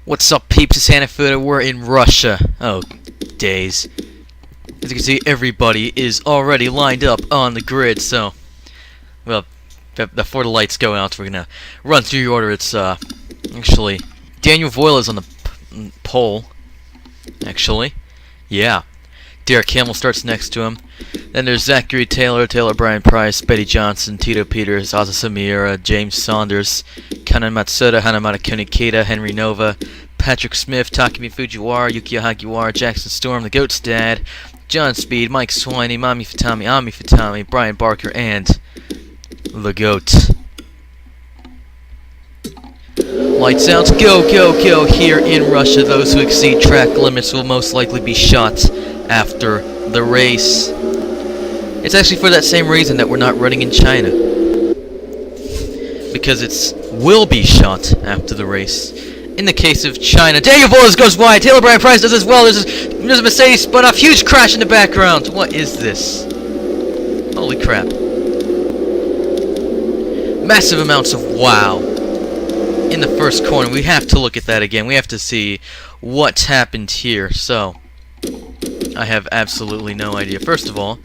What's up, peeps? It's Hannaford. We're in Russia. Oh, days. As you can see, everybody is already lined up on the grid, so... Well, before the lights go out, we're gonna run through your order. It's, actually... Daniel Voyle is on the pole. Actually. Yeah. Derek Hamill starts next to him. Then there's Zachary Taylor, Brian Price, Betty Johnson, Tito Peters, Asa Samira, James Saunders, Kanan Matsuda, Hanamata Konikeda, Henry Nova, Patrick Smith, Takumi Fujiwara, Yukio Hagiwara, Jackson Storm, The Goat's Dad, John Speed, Mike Swiney, Mami Fatami, Ami Fatami, Brian Barker, and The Goat. Lights out, go, go, go. Here in Russia, those who exceed track limits will most likely be shot after the race. It's actually for that same reason that we're not running in China, because it's will be shot after the race. In the case of China, Daniel Voyle goes wide. Taylor Brian Price does as well. There's a Mercedes spun off. Huge crash in the background. What is this? Holy crap! Massive amounts of wow in the first corner. We have to look at that again. We have to see what's happened here. So I have absolutely no idea. First of all,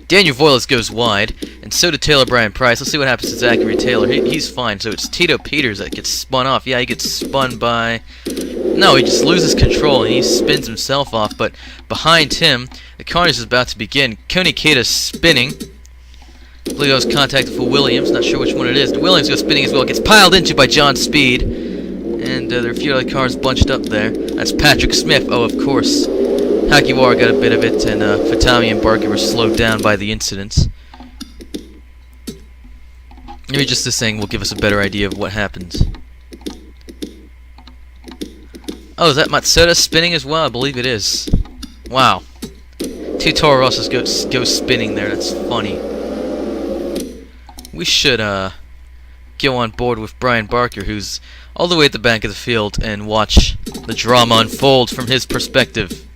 Daniel Voyle goes wide, and so did Taylor Brian Price. Let's see what happens to Zachary Taylor. He's fine. So it's Tito Peters that gets spun off. Yeah, he gets spun by... No, he just loses control, and he spins himself off. But behind him, the carnage is about to begin. Konikeda spinning. I believe I was contacted for Williams. Not sure which one it is. The Williams goes spinning as well. Gets piled into by John Speed. And there are a few other cars bunched up there. That's Patrick Smith. Oh, of course. Hagiwara got a bit of it, and Fatami and Barker were slowed down by the incident. Maybe just this thing will give us a better idea of what happened. Oh, is that Matsuda spinning as well? I believe it is. Wow. Two Toro Rossos go spinning there. That's funny. We should go on board with Brian Barker, who's all the way at the back of the field, and watch the drama unfold from his perspective.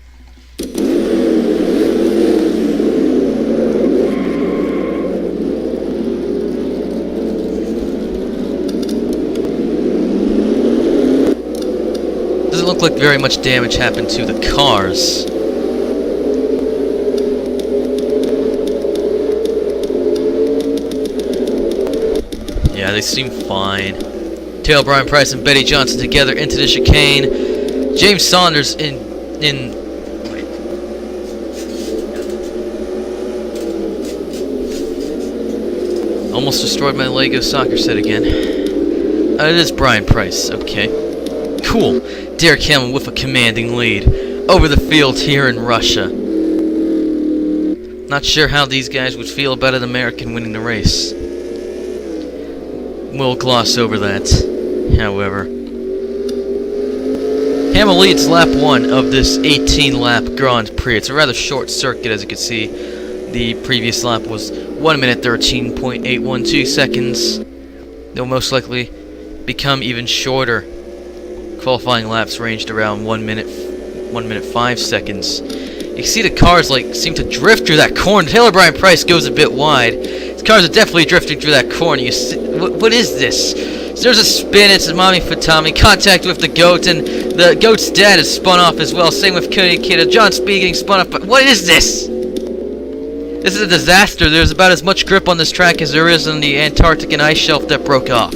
Doesn't look like very much damage happened to the cars. Yeah, they seem fine. Taylor Brian Price and Betty Johnson together into the chicane. James Saunders almost destroyed my Lego soccer set again. It is Brian Price. Okay. Cool. Derek Hamill with a commanding lead over the field here in Russia. Not sure how these guys would feel about an American winning the race. We'll gloss over that, however. Hamill leads lap 1 of this 18-lap Grand Prix. It's a rather short circuit, as you can see. The previous lap was 1 minute 13.812 seconds. They'll most likely become even shorter. Qualifying laps ranged around 1 minute 5 seconds. You can see the cars seem to drift through that corner. Taylor Brian Price goes a bit wide. These cars are definitely drifting through that corner. You see, what is this? So there's a spin. It's Mami Fatami. Contact with the Goat, and the Goat's dad is spun off as well. Same with Konikeda. John Speed getting spun off. But what is this? This is a disaster. There's about as much grip on this track as there is on the Antarctic ice shelf that broke off.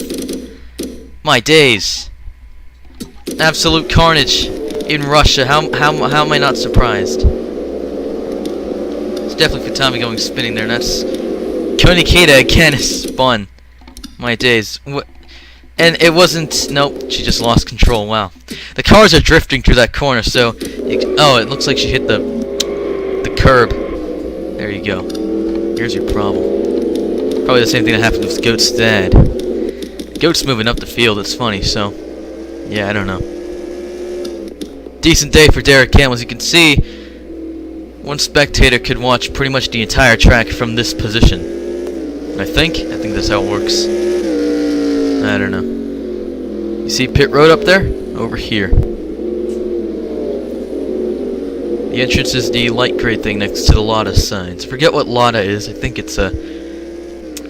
My days. Absolute carnage in Russia. How am I not surprised? It's definitely Fatami going spinning there, and that's Konikeda again is spun. My days. What? And it wasn't... Nope, she just lost control. Wow. The cars are drifting through that corner, so... Oh, it looks like she hit the curb. There you go. Here's your problem. Probably the same thing that happened with Goat's dad. Goat's moving up the field. It's funny, so... Yeah, I don't know. Decent day for Derek Hamill. As you can see, one spectator could watch pretty much the entire track from this position. I think that's how it works. I don't know. You see pit road up there? Over here. The entrance is the light gray thing next to the Lada signs. Forget what Lada is. I think it's a...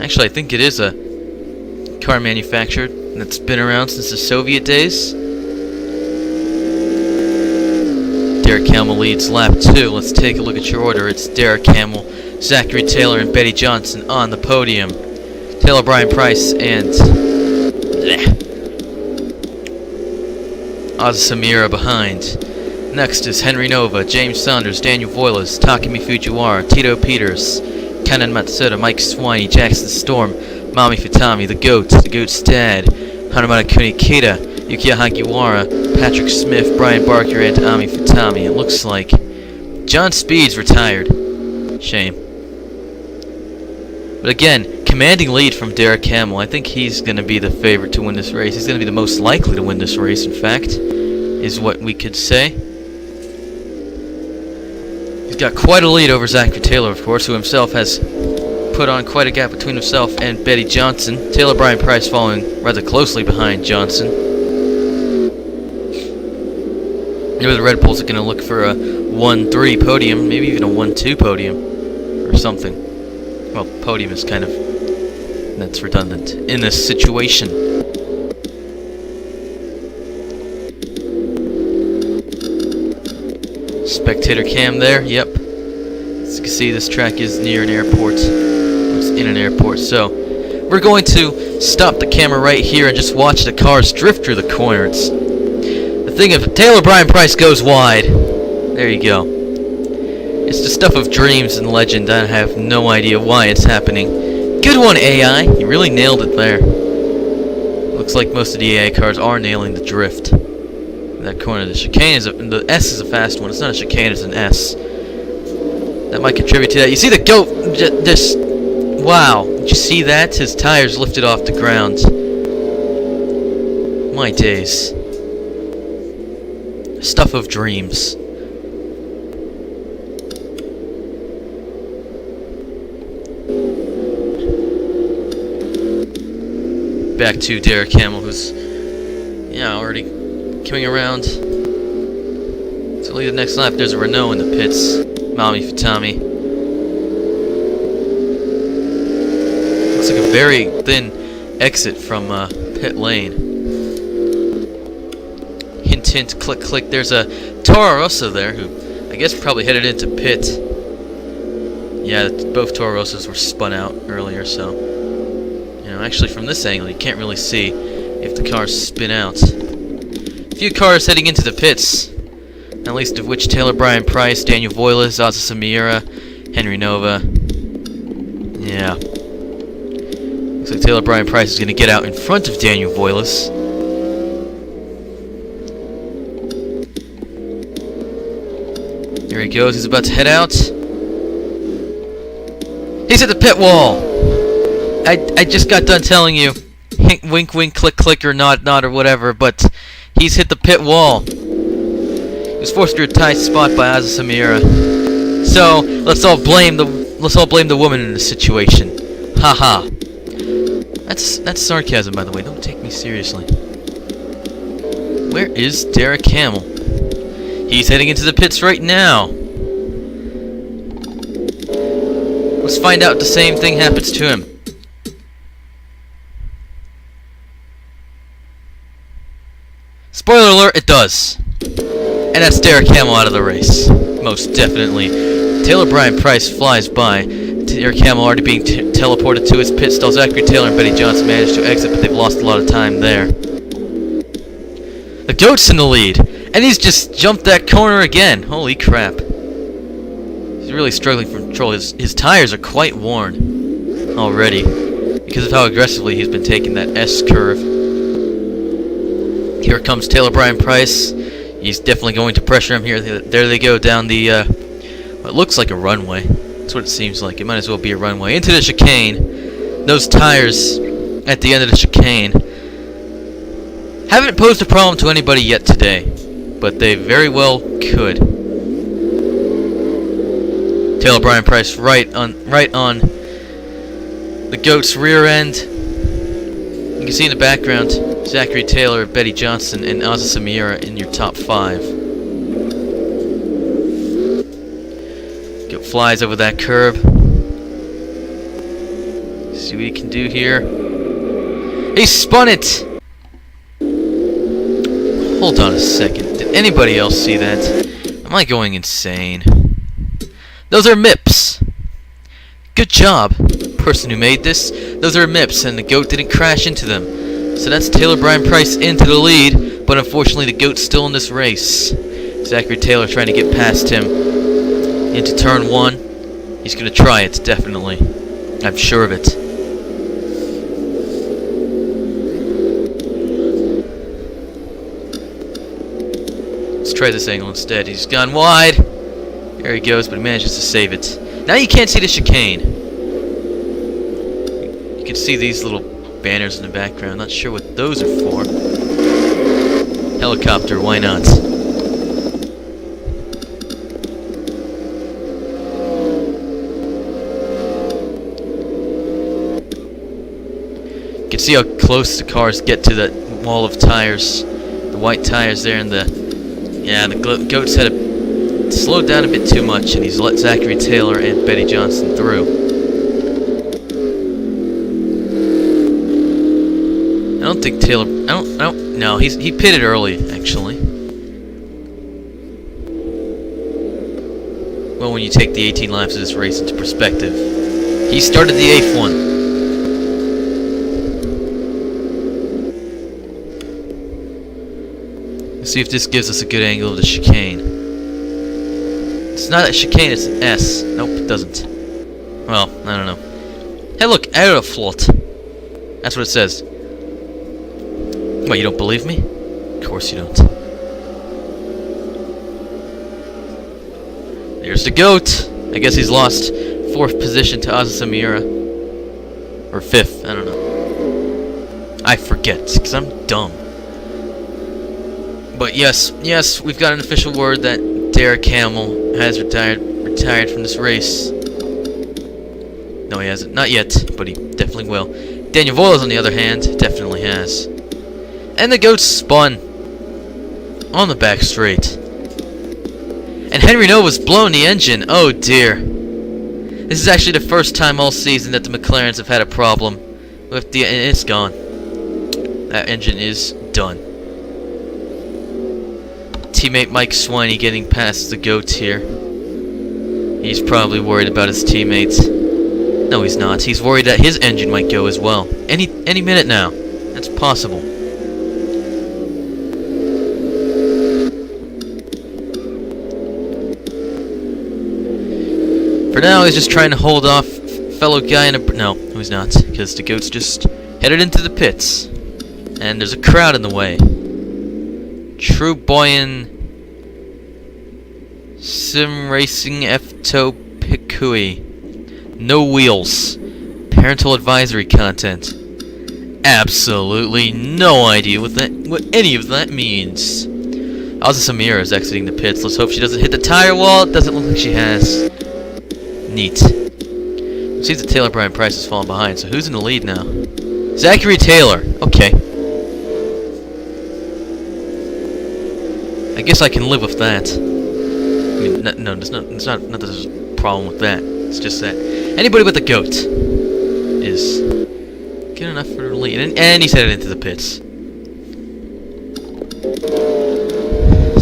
Actually, I think it is a car manufacturer that's been around since the Soviet days. Derek Hamill leads lap 2. Let's take a look at your order. It's Derek Hamill, Zachary Taylor, and Betty Johnson on the podium. Taylor Brian Price and Asa Samira behind. Next is Henry Nova, James Saunders, Daniel Voiles, Takumi Fujiwara, Tito Peters, Kenan Matsuda, Mike Swiney, Jackson Storm, Mami Futami, The Goat's Dad, Hanamata Kunikita, Yukiya Hagiwara, Patrick Smith, Brian Barker, and Ami Futami. It looks like John Speed's retired. Shame. But again, commanding lead from Derek Hamill. I think he's going to be the favorite to win this race. He's going to be the most likely to win this race, in fact, is what we could say. He's got quite a lead over Zachary Taylor, of course, who himself has put on quite a gap between himself and Betty Johnson. Taylor Brian Price following rather closely behind Johnson. Maybe the Red Bulls are going to look for a 1-3 podium, maybe even a 1-2 podium, or something. Well, podium is kind of, that's redundant in this situation. Spectator cam there, yep. As you can see, this track is near an airport. It's in an airport, so we're going to stop the camera right here and just watch the cars drift through the corner. It's the thing if Taylor Brian Price goes wide. There you go. It's the stuff of dreams and legend. I have no idea why it's happening. Good one, AI. You really nailed it there. Looks like most of the AI cars are nailing the drift. That corner, the chicane is the S is a fast one. It's not a chicane, it's an S. That might contribute to that. You see the goat just wow. Did you see that? His tires lifted off the ground. My days. Stuff of dreams. Back to Derek Hamill, who's already coming around to lead the next lap. There's a Renault in the pits. Mami Futami. Looks like a very thin exit from pit lane. Hint, hint, click, click. There's a Toro Rosso there who I guess probably headed into pit. Yeah, both Toro Rossos were spun out earlier, so actually from this angle you can't really see if the cars spin out. A few cars heading into the pits, not least of which Taylor Brian Price, Daniel Voiles, Asa Samira, Henry Nova. Yeah. Looks like Taylor Brian Price is going to get out in front of Daniel Voiles. Here he goes, he's about to head out. He's at the pit wall! I just got done telling you, wink, wink, click, click, or nod, nod, or whatever, but he's hit the pit wall. He was forced to a tight spot by Asa Samira. So let's all blame the woman in this situation. Haha. That's sarcasm, by the way. Don't take me seriously. Where is Derek Hamill? He's heading into the pits right now. Let's find out if the same thing happens to him. Spoiler alert, it does. And that's Derek Hamill out of the race. Most definitely. Taylor Brian Price flies by. Derek Hamill already being teleported to his pit stall. Zachary Taylor and Betty Johnson managed to exit, but they've lost a lot of time there. The goat's in the lead. And he's just jumped that corner again. Holy crap. He's really struggling for control. His tires are quite worn already because of how aggressively he's been taking that S curve. Here comes Taylor Brian Price. He's definitely going to pressure him here. There they go down the, what looks like a runway. That's what it seems like. It might as well be a runway. Into the chicane. Those tires at the end of the chicane haven't posed a problem to anybody yet today, but they very well could. Taylor Brian Price right on the goat's rear end. You can see in the background Zachary Taylor, Betty Johnson, and Asa Samira in your top 5. Goat flies over that curb. See what he can do here. He spun it! Hold on a second. Did anybody else see that? Am I going insane? Those are MIPS! Good job, person who made this. Those are MIPS, and the goat didn't crash into them. So that's Taylor Brian Price into the lead, but unfortunately the goat's still in this race. Zachary Taylor trying to get past him into turn 1. He's going to try it, definitely. I'm sure of it. Let's try this angle instead. He's gone wide. There he goes, but he manages to save it. Now you can't see the chicane. You can see these little banners in the background. Not sure what those are for. Helicopter, why not? You can see how close the cars get to that wall of tires. The white tires there, and the goats had slowed down a bit too much, and he's let Zachary Taylor and Betty Johnson through. I don't think Taylor. No, he pitted early, actually. Well, when you take the 18 laps of this race into perspective, he started the 8th one. Let's see if this gives us a good angle of the chicane. It's not a chicane, it's an S. Nope, it doesn't. Well, I don't know. Hey look, Aeroflot. That's what it says. What, you don't believe me? Of course you don't. There's the goat. I guess he's lost 4th position to Samira. Or 5th, I don't know. I forget, because I'm dumb. But yes, we've got an official word that Derek Hamill has retired from this race. No, he hasn't. Not yet, but he definitely will. Daniel Voiles, on the other hand, definitely has. And the goat spun on the back straight. And Henry Nova's blown the engine. Oh dear. This is actually the first time all season that the McLarens have had a problem with the. And it's gone. That engine is done. Teammate Mike Swiney getting past the goat here. He's probably worried about his teammates. No, he's not. He's worried that his engine might go as well. Any minute now. That's possible. For now, he's just trying to hold off fellow guy in a... No, he's not. Because the goat's just headed into the pits. And there's a crowd in the way. True Boyan Sim Racing Efto Pikui. No wheels. Parental advisory content. Absolutely no idea what any of that means. Asa Samira is exiting the pits. Let's hope she doesn't hit the tire wall. It doesn't look like she has. Neat. It seems that Taylor Brian Price has fallen behind, so who's in the lead now? Zachary Taylor. Okay. I guess I can live with that. I mean, no, there's not that there's a problem with that. It's just that anybody but the goat is good enough for the lead, and he's headed into the pits.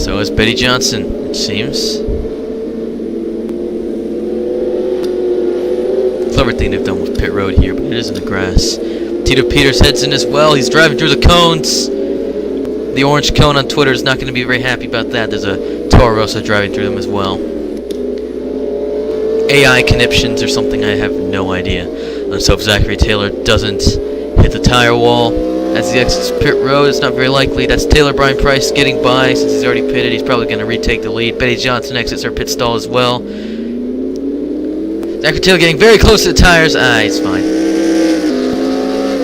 So is Betty Johnson, it seems. Clever thing they've done with pit road here, but it is in the grass. Tito Peters heads in as well. He's driving through the cones. The orange cone on Twitter is not going to be very happy about that. There's a Toro Rosso driving through them as well. AI conniptions or something, I have no idea. Let's hope Zachary Taylor doesn't hit the tire wall as he exits pit road. It's not very likely. That's Taylor Brian Price getting by since he's already pitted. He's probably going to retake the lead. Betty Johnson exits her pit stall as well. Zachary Taylor getting very close to the tires. He's fine.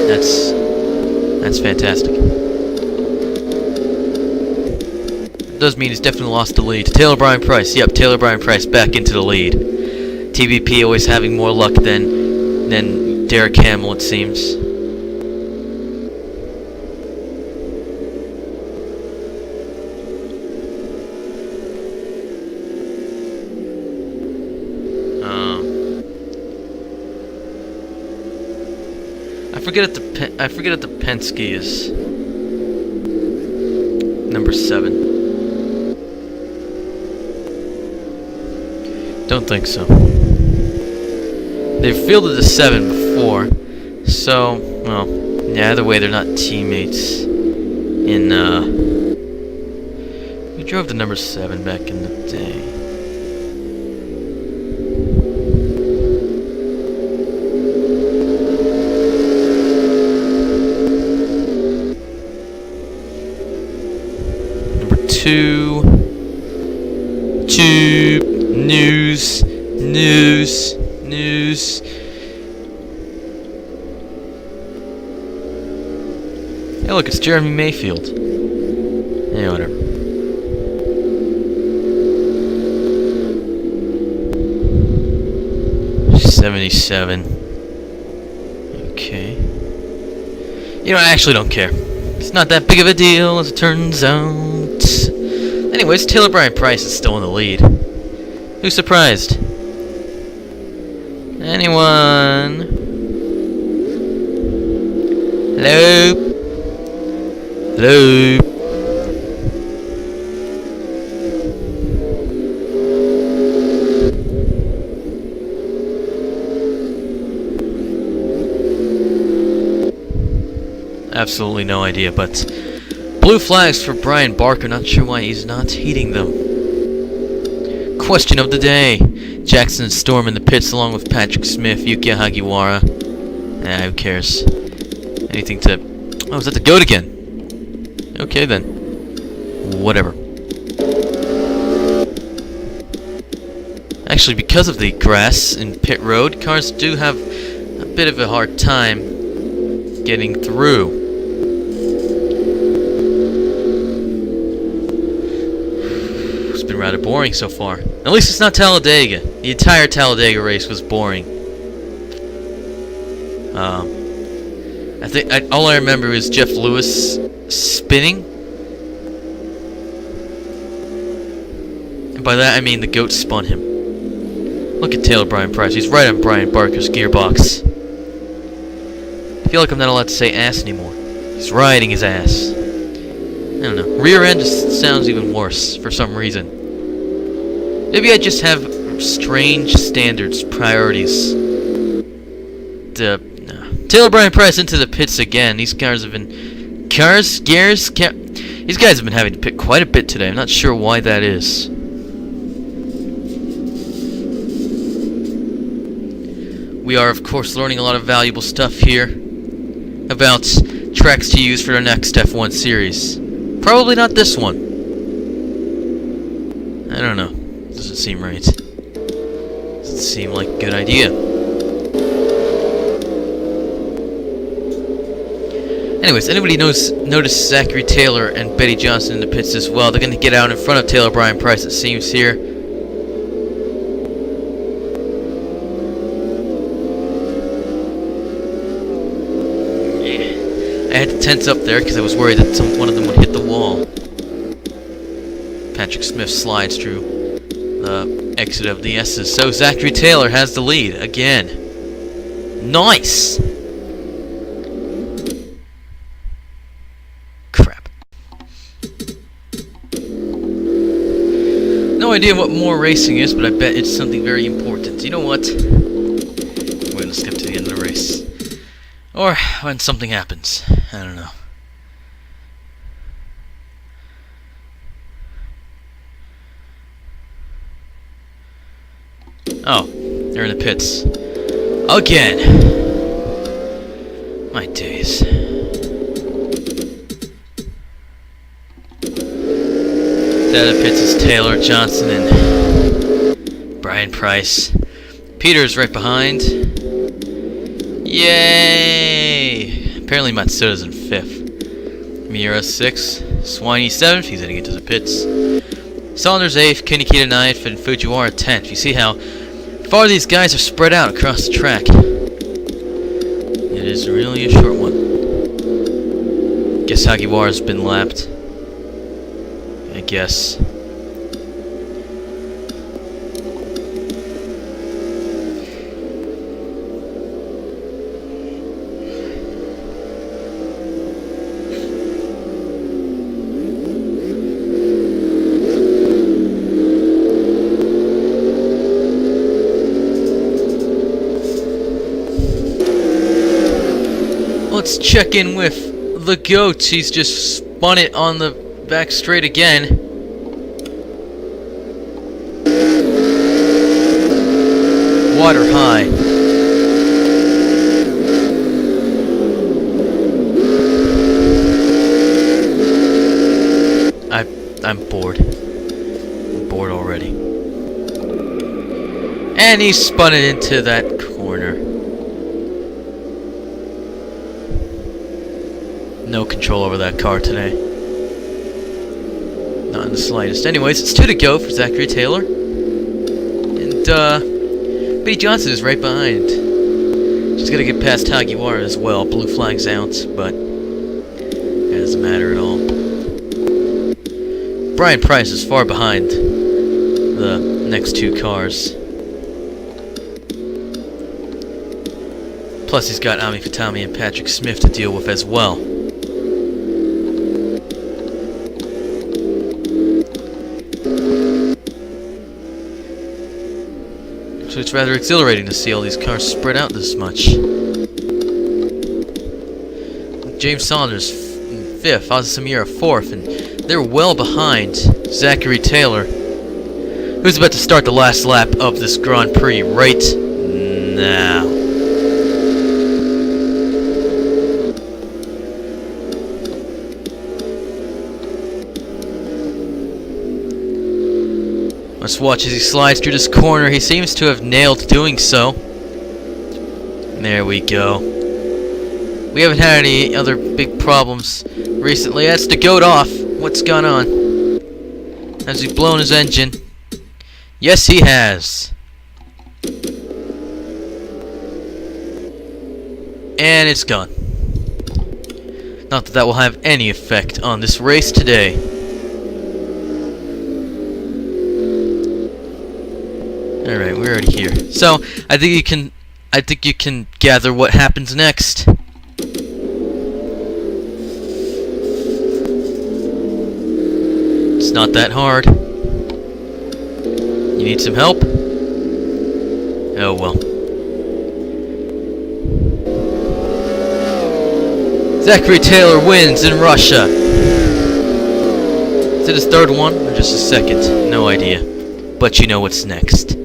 That's fantastic. It does mean he's definitely lost the lead. Taylor Brian Price. Yep, Taylor Brian Price back into the lead. TVP always having more luck than Derek Hamill, it seems. I forget if the Penske is number 7. Don't think so. They've fielded the 7 before, so, well, yeah, either way, they're not teammates in, who drove the number 7 back in the day? Number 2. Tube. News. Hey, look, it's Jeremy Mayfield. Yeah, whatever. $77. Okay. You know, I actually don't care. It's not that big of a deal, as it turns out. Anyways, Taylor Bryant Price is still in the lead. Who's surprised? Anyone? Hello? Hello? Absolutely no idea, but blue flags for Brian Barker. Not sure why he's not heeding them. Question of the day. Jackson and Storm in the pits along with Patrick Smith, Yukiya Hagiwara. Who cares? Anything to... Oh, is that the goat again? Okay then. Whatever. Actually, because of the grass in pit road, cars do have a bit of a hard time getting through. It's been rather boring so far. At least it's not Talladega. The entire Talladega race was boring. I think all I remember is Jeff Lewis spinning, and by that I mean the goat spun him. Look at Taylor Bryant Price. He's right on Brian Barker's gearbox. I feel like I'm not allowed to say ass anymore. He's riding his ass. I don't know. Rear end just sounds even worse for some reason. Maybe I just have strange standards, priorities. Taylor Bryant Price into the pits again. These cars have been... These guys have been having to pit quite a bit today. I'm not sure why that is. We are, of course, learning a lot of valuable stuff here about tracks to use for our next F1 series. Probably not this one. I don't know. Doesn't seem right. Doesn't seem like a good idea. Anyways, anybody noticed Zachary Taylor and Betty Johnson in the pits as well? They're going to get out in front of Taylor Bryant Price, it seems here. Yeah. I had to tense up there because I was worried that one of them would hit the wall. Patrick Smith slides through the exit of the S's. So Zachary Taylor has the lead again. Nice! No idea what more racing is, but I bet it's something very important. You know what? We're going to skip to the end of the race. Or when something happens. I don't know. Oh, they're in the pits. Again! My days. The other pits is Taylor, Johnson, and Brian Price. Peter's right behind. Yay! Apparently Matsuda's in 5th. Miura 6th. Swiney 7th. He's heading into the pits. Saunders 8th. Kinikita 9th. And Fujiwara 10th. You see how far these guys are spread out across the track. It is really a short one. Guess Hagiwara's been lapped. I guess. let's check in with the goat. He's just spun it on the back straight again. Water high. I'm bored. I'm bored already. And he spun it into that corner. No control over that car today. Not in the slightest. Anyways, it's 2 to go for Zachary Taylor. And, Betty Johnson is right behind. She's gonna get past Hagiwara as well. Blue flag's out, but it doesn't matter at all. Brian Price is far behind the next 2 cars. Plus, he's got Ami Fatami and Patrick Smith to deal with as well. So it's rather exhilarating to see all these cars spread out this much. James Saunders 5th, Ozzy Samira 4th, and they're well behind Zachary Taylor, who's about to start the last lap of this Grand Prix right now. Let's watch as he slides through this corner. He seems to have nailed doing so. There we go. We haven't had any other big problems recently. That's the goat off. What's gone on? Has he blown his engine? Yes, he has. And it's gone. Not that that will have any effect on this race today. Alright, we're already here. So, I think you can gather what happens next. It's not that hard. You need some help? Oh well. Zachary Taylor wins in Russia. Is it his 3rd one or just his 2nd? No idea. But you know what's next.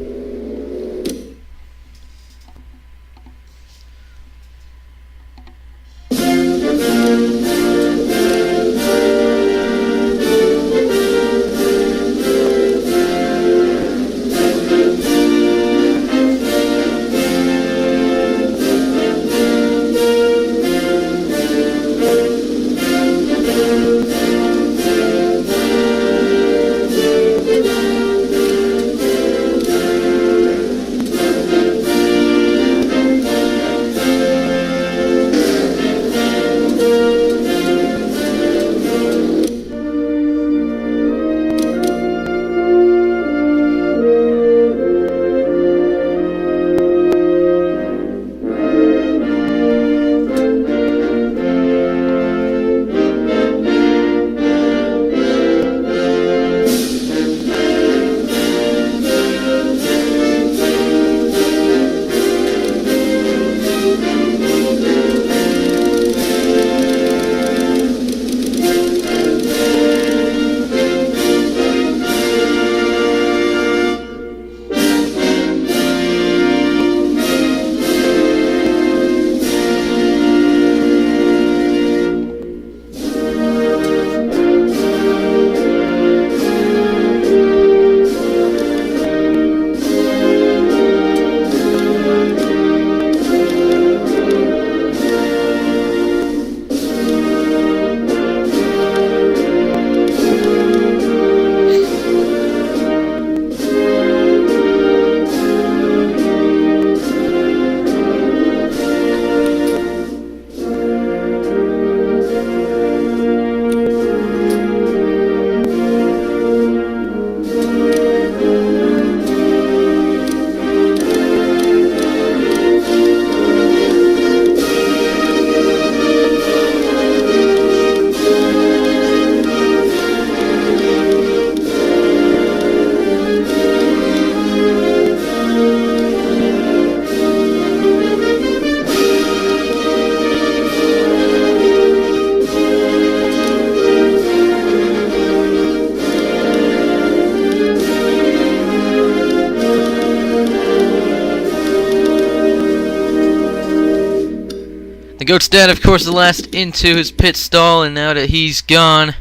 Goat's dad, of course, the last into his pit stall, and now that he's gone,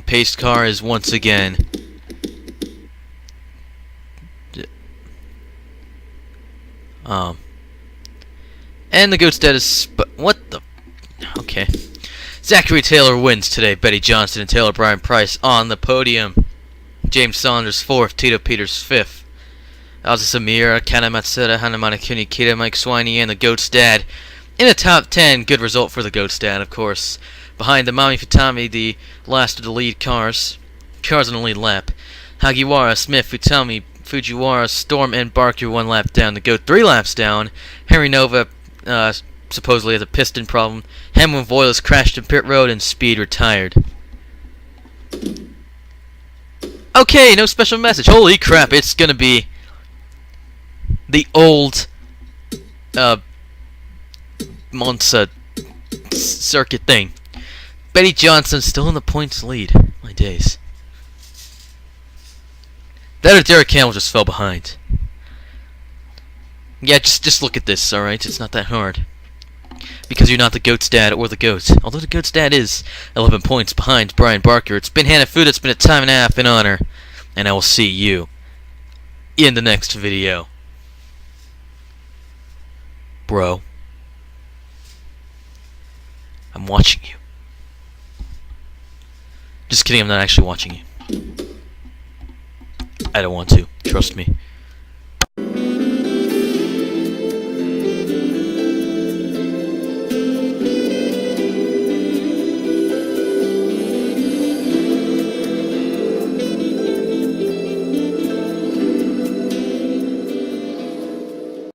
pace car is once again. And the Goat's dad is what the? Okay. Zachary Taylor wins today. Betty Johnson and Taylor Brian Price on the podium. James Saunders 4th, Tito Peters 5th. Alza Samira, Kana Matsuda, Hanamana Kunikita, Mike Swiney, and the Goat's dad in the top 10. Good result for the Goat's dad, of course. Behind the Mami Futami, the last of the lead cars. Cars on the lead lap. Hagiwara, Smith, Futami, Fujiwara, Storm, and Barker 1 lap down. The Goat 3 laps down. Henry Nova supposedly has a piston problem. Hamlin Voiles crashed in pit road, and Speed retired. Okay, no special message. Holy crap, it's gonna be the old Monza circuit thing. Betty Johnson still in the points lead. My days. That or Derek Campbell just fell behind. Yeah, just look at this, alright? It's not that hard. Because you're not the Goat's dad or the Goat. Although the Goat's dad is 11 points behind Brian Barker. It's been Hannah Food. It's been a time and a half in honor. And I will see you in the next video. Bro. I'm watching you. Just kidding, I'm not actually watching you. I don't want to. Trust me.